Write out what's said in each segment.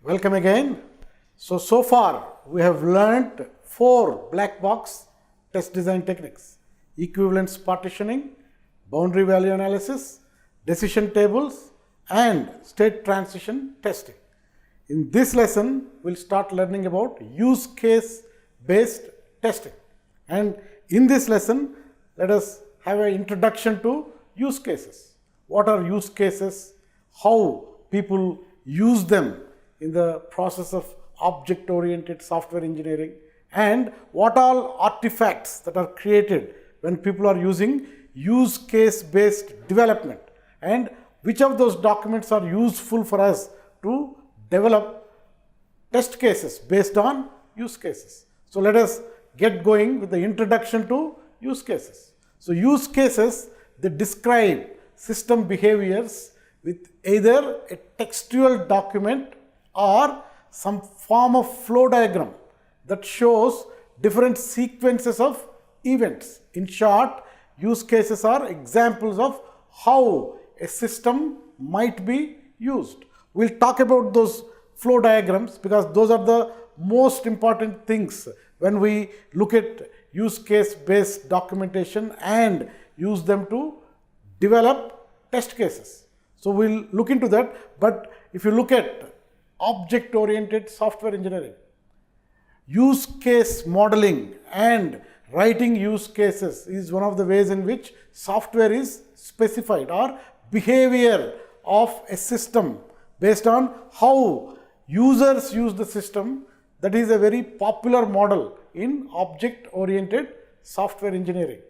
Welcome again. So far we have learnt 4 black box test design techniques: equivalence partitioning, boundary value analysis, decision tables, and state transition testing. In this lesson, we'll start learning about use case based testing. And in this lesson, let us have an introduction to use cases. What are use cases? How people use them in the process of object-oriented software engineering, and what all artifacts that are created when people are using use case-based development, and which of those documents are useful for us to develop test cases based on use cases. So let us get going with the introduction to use cases. So use cases, they describe system behaviors with either a textual document or some form of flow diagram that shows different sequences of events. In short, use cases are examples of how a system might be used. We'll talk about those flow diagrams because those are the most important things when we look at use case based documentation and use them to develop test cases. So we'll look into that. But if you look at object-oriented software engineering, use case modeling and writing use cases is one of the ways in which software is specified, or behavior of a system based on how users use the system. That is a very popular model in object-oriented software engineering,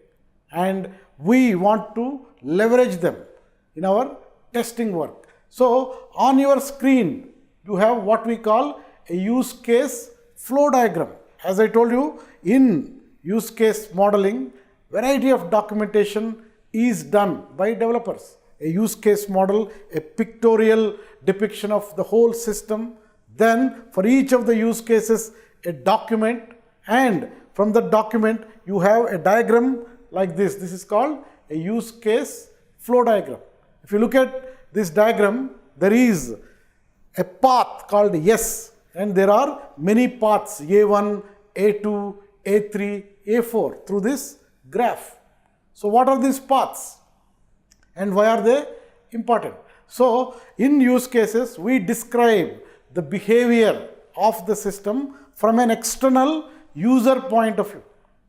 and we want to leverage them in our testing work. So on your screen, you have what we call a use case flow diagram. As I told you, in use case modeling, variety of documentation is done by developers. A use case model, a pictorial depiction of the whole system, then for each of the use cases, a document, and from the document, you have a diagram like this. This is called a use case flow diagram. If you look at this diagram, there is a path called S, and there are many paths, A1, A2, A3, A4 through this graph. So what are these paths and why are they important? So in use cases, we describe the behavior of the system from an external user point of view.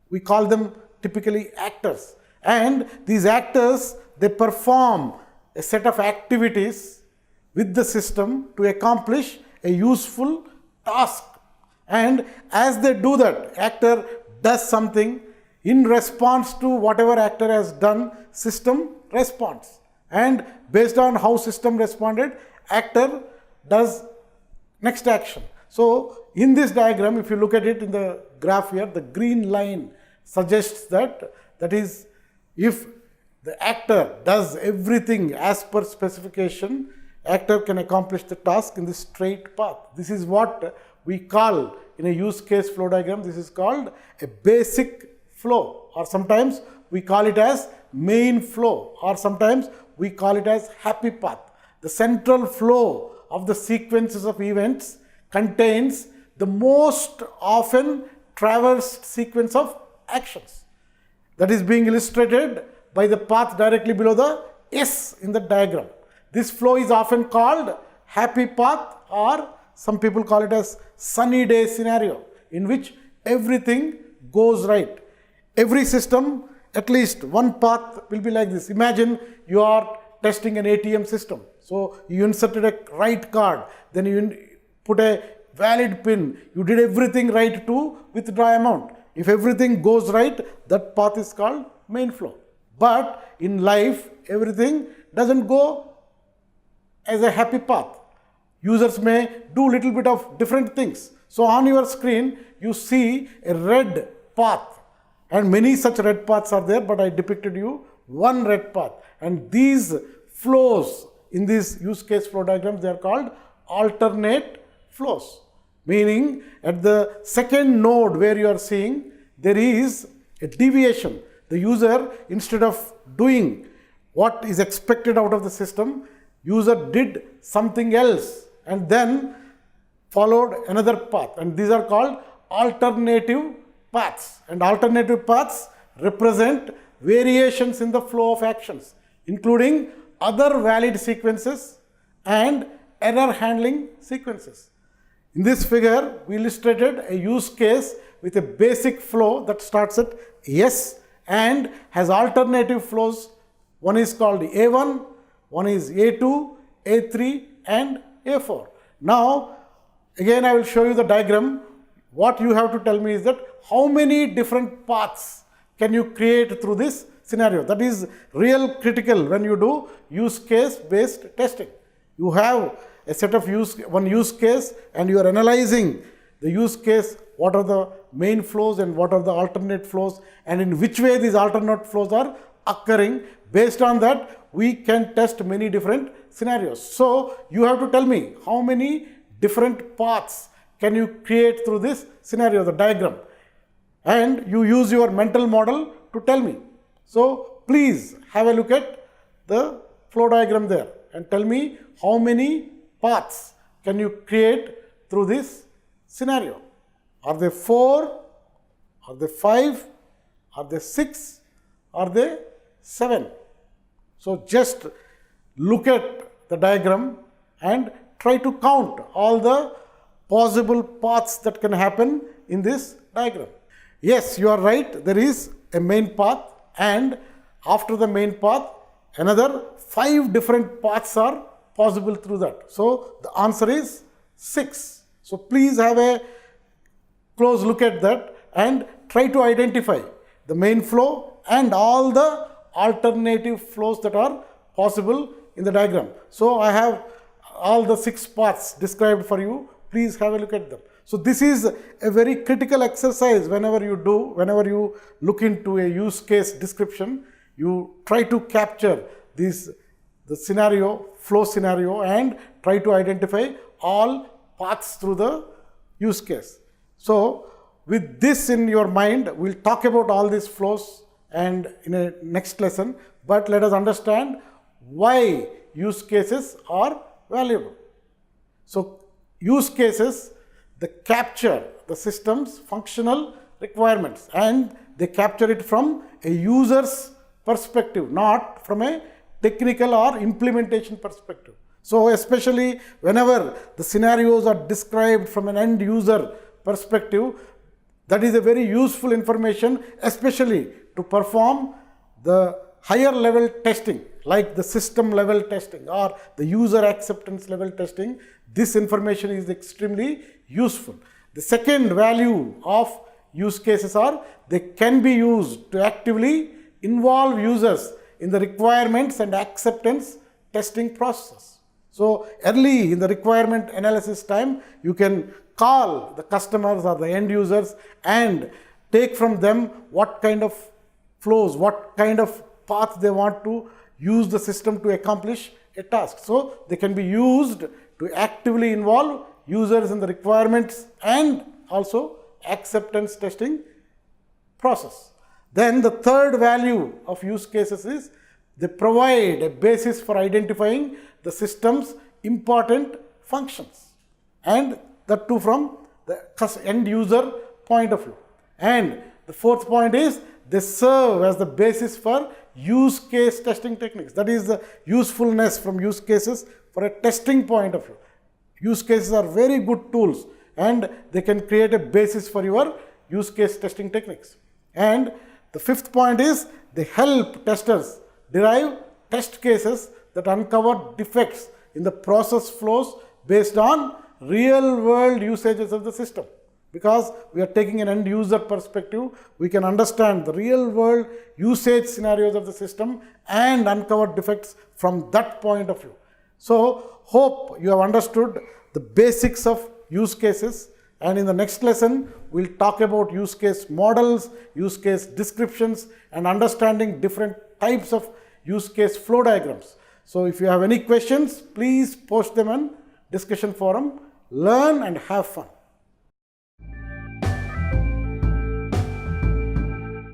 We call them typically actors, and these actors, they perform a set of activities with the system to accomplish a useful task. And as they do that, actor does something. In response to whatever actor has done, system responds. And based on how system responded, actor does next action. So in this diagram, if you look at it in the graph here, the green line suggests that is, if the actor does everything as per specification, actor can accomplish the task in this straight path. This is what we call in a use case flow diagram, this is called a basic flow, or sometimes we call it as main flow, or sometimes we call it as happy path. The central flow of the sequences of events contains the most often traversed sequence of actions. That is being illustrated by the path directly below the S in the diagram. This flow is often called happy path, or some people call it as sunny day scenario, in which everything goes right. Every system, at least one path will be like this. Imagine you are testing an ATM system. So you inserted a right card, then you put a valid PIN, you did everything right to withdraw amount. If everything goes right, that path is called main flow. But in life, everything doesn't go as a happy path. Users may do little bit of different things. So on your screen, you see a red path, and many such red paths are there, but I depicted you one red path. And these flows in these use case flow diagrams, they are called alternate flows. Meaning at the second node where you are seeing, there is a deviation. the user, instead of doing what is expected out of the system, user did something else and then followed another path, and these are called alternative paths. And alternative paths represent variations in the flow of actions, including other valid sequences and error handling sequences. In this figure, we illustrated a use case with a basic flow that starts at S and has alternative flows. One is called A1, one is A2, A3 and A4. Now, again I will show you the diagram. What you have to tell me is that how many different paths can you create through this scenario. That is real critical when you do use case based testing. You have a set of one use case and you are analyzing the use case, what are the main flows and what are the alternate flows, and in which way these alternate flows are occurring. Based on that, we can test many different scenarios. So you have to tell me how many different paths can you create through this scenario, the diagram, and you use your mental model to tell me. So please have a look at the flow diagram there and tell me how many paths can you create through this scenario. Are they 4? Are they 5? Are they 6? Are they 7? So just look at the diagram and try to count all the possible paths that can happen in this diagram. Yes, you are right, there is a main path, and after the main path, another 5 different paths are possible through that. So the answer is 6. So please have a close look at that and try to identify the main flow and all the alternative flows that are possible in the diagram. So I have all the 6 paths described for you. Please have a look at them. So this is a very critical exercise whenever you look into a use case description, you try to capture the flow scenario and try to identify all paths through the use case. So with this in your mind, we'll talk about all these flows and in a next lesson, but let us understand why use cases are valuable. So use cases, they capture the system's functional requirements and they capture it from a user's perspective, not from a technical or implementation perspective. So especially whenever the scenarios are described from an end user perspective, that is a very useful information, especially to perform the higher level testing, like the system level testing or the user acceptance level testing. This information is extremely useful. The second value of use cases are they can be used to actively involve users in the requirements and acceptance testing process. So early in the requirement analysis time, you can call the customers or the end users and take from them what kind of flows, what kind of paths they want to use the system to accomplish a task. So they can be used to actively involve users in the requirements and also acceptance testing process. Then the third value of use cases is they provide a basis for identifying the system's important functions, and that too from the end user point of view. And the fourth point is they serve as the basis for use case testing techniques. That is the usefulness from use cases for a testing point of view. Use cases are very good tools and they can create a basis for your use case testing techniques. And the fifth point is they help testers derive test cases that uncover defects in the process flows based on real world usages of the system. Because we are taking an end user perspective, we can understand the real world usage scenarios of the system and uncover defects from that point of view. So hope you have understood the basics of use cases, and in the next lesson we'll talk about use case models, use case descriptions, and understanding different types of use case flow diagrams. So if you have any questions, please post them in discussion forum. Learn and have fun.